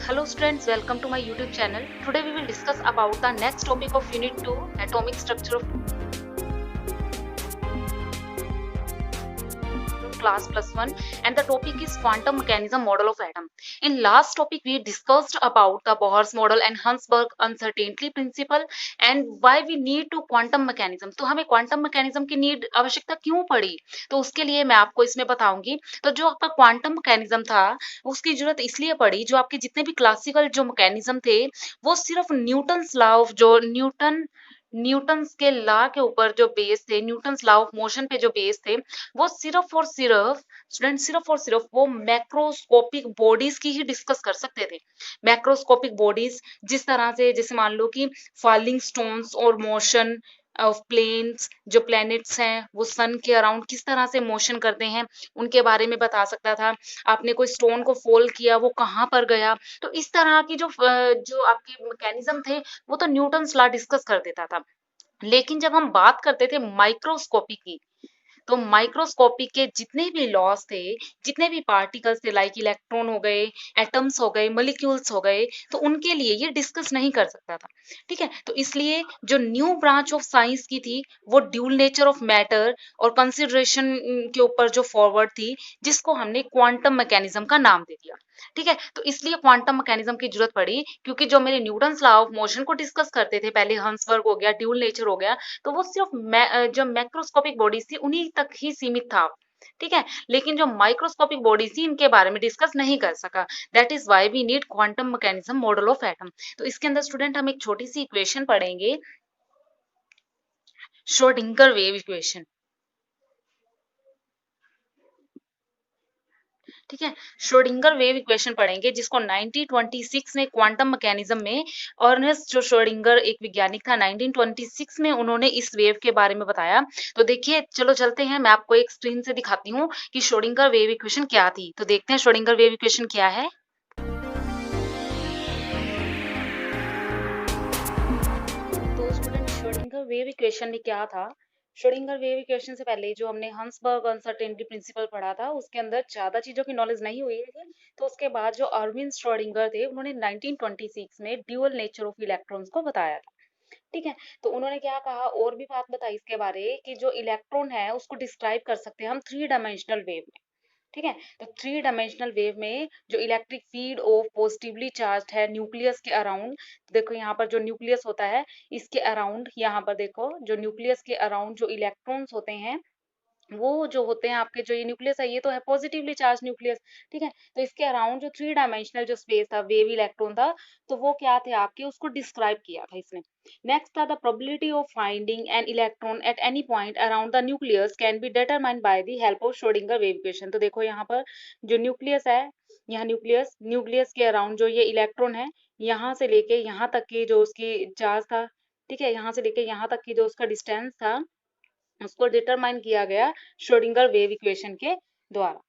Hello students, welcome to my YouTube channel. Today we will discuss about the next topic of Unit 2, Atomic Structure of Class +1, and the topic is Quantum Mechanism Model of Atom. In last topic we discussed about the Bohr's model and Hundsberg uncertainty principle and why we need to quantum mechanism. तो हमें quantum mechanism की need आवश्यकता क्यों पड़ी, तो उसके लिए मैं आपको इसमें बताऊंगी। तो जो आपका क्वांटम मैकेनिज्म था उसकी जरूरत इसलिए पड़ी, जो आपके जितने भी क्लासिकल जो मैकेनिज्म थे वो सिर्फ न्यूटन्स लॉ ऑफ जो न्यूटन्स के लॉ के ऊपर जो बेस थे, न्यूटन्स लॉ ऑफ मोशन पे जो बेस थे, वो सिर्फ और सिर्फ स्टूडेंट सिर्फ और सिर्फ वो मैक्रोस्कोपिक बॉडीज की ही डिस्कस कर सकते थे। मैक्रोस्कोपिक बॉडीज जिस तरह से, जैसे मान लो कि फॉलिंग स्टोन्स और मोशन ऑफ प्लेन्स, जो प्लैनेट्स हैं वो सन के अराउंड किस तरह से मोशन करते हैं उनके बारे में बता सकता था। आपने कोई स्टोन को फोल्ड किया, वो कहाँ पर गया, तो इस तरह की जो आपके मैकेनिज्म थे वो तो न्यूटन्स लॉ डिस्कस कर देता था। लेकिन जब हम बात करते थे माइक्रोस्कोपी की, तो माइक्रोस्कोपी के जितने भी लॉस थे, जितने भी पार्टिकल्स थे, लाइक इलेक्ट्रॉन हो गए, एटम्स हो गए, मॉलिक्यूल्स हो गए, तो उनके लिए ये डिस्कस नहीं कर सकता था। ठीक है, तो इसलिए जो न्यू ब्रांच ऑफ साइंस की थी वो ड्यूल नेचर ऑफ मैटर और कंसिडरेशन के ऊपर जो फॉरवर्ड थी, जिसको हमने क्वांटम मैकेनिज्म का नाम दे दिया। ठीक है, तो इसलिए क्वांटम मैकेनिज्म की जरूरत पड़ी, क्योंकि जो मेरे न्यूटन्स लॉ ऑफ मोशन को डिस्कस करते थे पहले, हंसबर्ग हो गया, ड्यूल नेचर हो गया, तो वो सिर्फ जो मैक्रोस्कोपिक बॉडीज थी उन्हीं तक ही सीमित था। ठीक है, लेकिन जो माइक्रोस्कोपिक बॉडीज थी इनके बारे में डिस्कस नहीं कर सका। That is why we need quantum mechanism model of atom. तो इसके अंदर स्टूडेंट हम एक छोटी सी इक्वेशन पढ़ेंगे, श्रोडिंगर वेव इक्वेशन। ठीक है, श्रोडिंगर वेव इक्वेशन पढ़ेंगे, जिसको 1926 में क्वांटम मैकेनिज्म में अर्नेस्ट जो श्रोडिंगर एक वैज्ञानिक था, 1926 में उन्होंने इस वेव के बारे में बताया। तो देखिए, चलो चलते हैं, मैं आपको एक स्क्रीन से दिखाती हूँ कि श्रोडिंगर वेव इक्वेशन क्या थी। तो देखते हैं श्रोडिंगर वेव इक्वेशन क्या है। तो स्टूडेंट, श्रोडिंगर वेव इक्वेशन में क्या था? श्रोडिंगर वेव इक्वेशन से पहले जो हमने हंसबर्ग अनसर्टेनिटी प्रिंसिपल पढ़ा था, उसके अंदर ज्यादा चीजों की नॉलेज नहीं हुई है। तो उसके बाद जो अरविंद श्रोडिंगर थे, उन्होंने 1926 में ड्यूअल नेचर ऑफ इलेक्ट्रॉन्स को बताया था। ठीक है, तो उन्होंने क्या कहा, और भी बात बताई इसके बारे कि जो इलेक्ट्रॉन है उसको डिस्क्राइब कर सकते हैं हम 3 डायमेंशनल वेव में। ठीक है, तो 3 डायमेंशनल वेव में जो electric field of positively charge है न्यूक्लियस के अराउंड, देखो यहाँ पर जो न्यूक्लियस होता है इसके अराउंड, यहाँ पर देखो जो न्यूक्लियस के अराउंड जो इलेक्ट्रॉन्स होते हैं, वो जो होते हैं आपके, जो ये न्यूक्लियस है ये तो है पॉजिटिवली चार्ज न्यूक्लियस। ठीक है, तो इसके अराउंड जो 3 डायमेंशनल जो स्पेस था, वेव इलेक्ट्रॉन था, तो वो क्या थे आपके, उसको डिस्क्राइब किया था इसने। नेक्स्ट था the probability of finding an electron at any point around the nucleus can be determined by the help of Schrodinger wave equation. तो देखो यहाँ पर जो न्यूक्लियस है, यहाँ न्यूक्लियस न्यूक्लियस के अराउंड जो ये इलेक्ट्रॉन है, यहाँ से लेके यहाँ तक की जो उसकी चार्ज था, ठीक है, यहाँ से लेके यहाँ तक की जो उसका डिस्टेंस था, उसको डिटरमाइन किया गया श्रोडिंगर वेव इक्वेशन के द्वारा।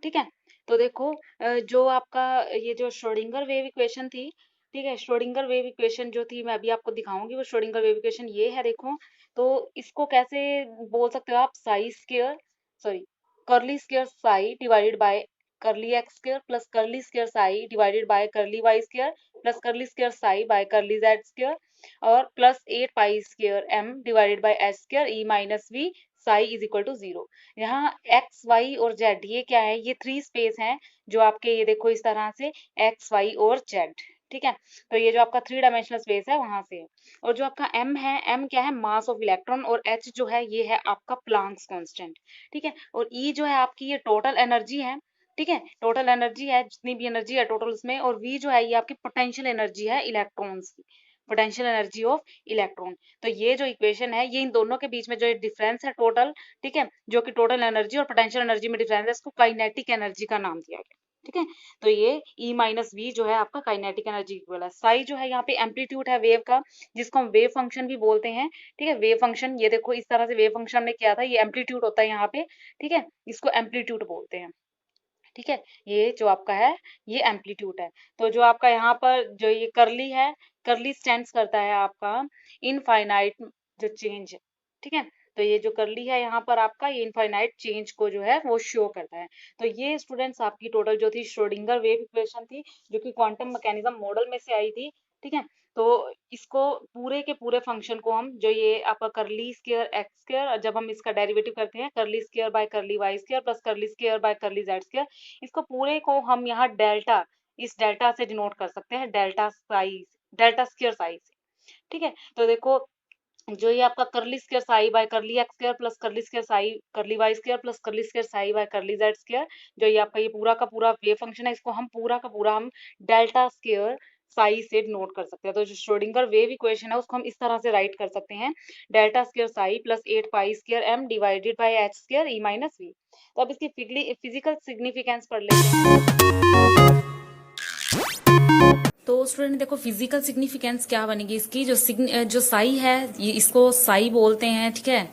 ठीक है, तो देखो जो आपका ये जो श्रोडिंगर वेव इक्वेशन थी, ठीक है, श्रोडिंगर वेव इक्वेशन जो थी मैं अभी आपको दिखाऊंगी, वो श्रोडिंगर वेव इक्वेशन ये है, देखो। तो इसको कैसे बोल सकते हो आप, psi square, sorry, curly square psi divided by curly x square plus curly square psi divided by curly y square plus curly square psi by curly z square और plus 8 pi square m divided by s square E minus V psi is equal to 0। यहाँ x Y और Z ये क्या है, ये 3 space हैं जो आपके, ये देखो इस तरह से एक्स वाई और जेड। ठीक है, तो ये जो आपका 3 डायमेंशनल स्पेस है वहां से है। और जो आपका एम है, एम क्या है, मास ऑफ इलेक्ट्रॉन, और एच जो है ये है आपका प्लांक्स कांस्टेंट। ठीक है, और ई जो है आपकी ये टोटल एनर्जी है। ठीक है, टोटल एनर्जी है, जितनी भी एनर्जी है टोटल उसमें, और वी जो है ये आपकी पोटेंशियल एनर्जी है इलेक्ट्रॉन्स की, पोटेंशियल एनर्जी ऑफ इलेक्ट्रॉन। तो ये जो इक्वेशन है, ये इन दोनों के बीच में जो डिफरेंस है टोटल, ठीक है, जो कि टोटल एनर्जी और पोटेंशियल एनर्जी में डिफरेंस है, इसको काइनेटिक एनर्जी का नाम दिया गया। ठीक है, तो ये E माइनस वी जो है आपका काइनेटिक एनर्जी इक्वल है। साई जो है यहाँ पे एम्पलीट्यूड है वेव का, जिसको हम वेव फंक्शन भी बोलते हैं। ठीक है, वेव फंक्शन, ये देखो इस तरह से वेव फंक्शन हमने किया था, ये एम्पलीट्यूड होता है यहाँ पे। ठीक है, इसको एम्पलीट्यूड बोलते हैं। ठीक है, ये जो आपका है ये एम्पलीट्यूड है। तो जो आपका यहाँ पर जो ये करली है, करली स्टैंड्स करता है आपका इनफाइनाइट जो चेंज। ठीक है, तो ये जो करली है यहाँ पर आपका, ये इनफाइनाइट चेंज को जो है वो शो करता है। तो ये स्टूडेंट्स आपकी टोटल जो थी श्रोडिंगर वेव इक्वेशन थी, जो कि क्वांटम मैकेनिज्म मॉडल में से आई थी। ठीक है, तो इसको पूरे के पूरे फंक्शन को हम, जो ये आपका करली स्क्वायर एक्स स्क्वायर, जब हम इसका डेरिवेटिव करते हैं curly square by curly y square plus curly square by curly z square, इसको पूरे को हम यहाँ डेल्टा, इस डेल्टा से डिनोट कर सकते हैं, delta psi, delta square psi. ठीक है, तो देखो जो ये आपका curly square psi by curly x square plus curly square psi curly y square plus curly square psi by curly z square, जो ये आपका ये पूरा का पूरा वेव फंक्शन है, इसको हम पूरा का पूरा हम डेल्टा स्क्वायर साई से नोट कर सकते हैं। तो जो श्रोडिंगर वेव इक्वेशन है उसको हम इस तरह से राइट कर सकते हैं, delta square psi plus 8 pi square m divided by h square E minus v. तो अब इसकी फिजिकल सिग्निफिकेंस पढ़ लेते हैं। तो स्टूडेंट देखो फिजिकल सिग्निफिकेंस क्या बनेगी इसकी, जो साई है ये इसको साई बोलते हैं। ठीक है,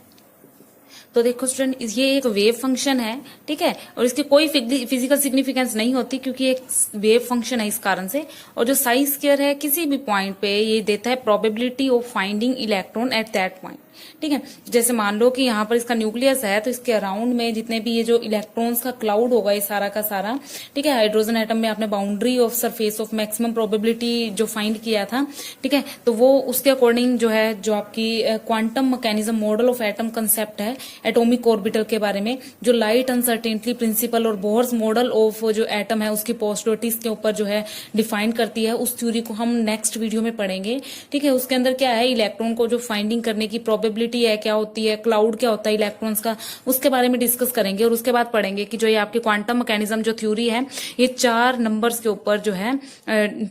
तो देखो स्टूडेंट ये एक वेव फंक्शन है। ठीक है, और इसकी कोई फिजिकल सिग्निफिकेंस नहीं होती क्योंकि एक वेव फंक्शन है इस कारण से। और जो साई स्क्वायर है किसी भी पॉइंट पे ये देता है probability of finding electron at that point. ठीक है, जैसे मान लो कि यहाँ पर इसका न्यूक्लियस है तो इसके अराउंड में जितने भी ये जो इलेक्ट्रॉन्स का क्लाउड होगा ये सारा का सारा, ठीक है, हाइड्रोजन एटम में आपने boundary of surface of maximum probability जो फाइंड किया था। ठीक है, तो वो उसके अकॉर्डिंग जो है जो आपकी quantum mechanism model of atom concept है एटॉमिक ऑर्बिटल के बारे में, जो लाइट अनसर्टेनिटी प्रिंसिपल और बोहर्स मॉडल ऑफ जो एटम है उसकी पॉसिबिलिटीज के ऊपर जो है डिफाइन करती है, उस थ्योरी को हम नेक्स्ट वीडियो में पढ़ेंगे। ठीक है, उसके अंदर क्या है इलेक्ट्रॉन को जो फाइंडिंग करने की प्रोबेबिलिटी है क्या होती है, क्लाउड क्या होता है इलेक्ट्रॉन्स का, उसके बारे में डिस्कस करेंगे। और उसके बाद पढ़ेंगे कि जो ये आपकी क्वांटम मैकेनिज्म जो थ्योरी है ये 4 नंबर्स के ऊपर जो है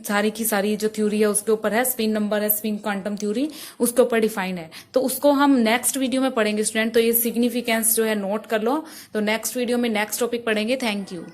सारी की सारी जो थ्योरी है उसके ऊपर है, स्पिन नंबर है, स्पिन क्वांटम थ्योरी उसके ऊपर डिफाइन है। तो उसको हम नेक्स्ट वीडियो में पढ़ेंगे स्टूडेंट। तो ये सिग्निफिकेंस जो है नोट कर लो। तो नेक्स्ट वीडियो में नेक्स्ट टॉपिक पढ़ेंगे। Thank you.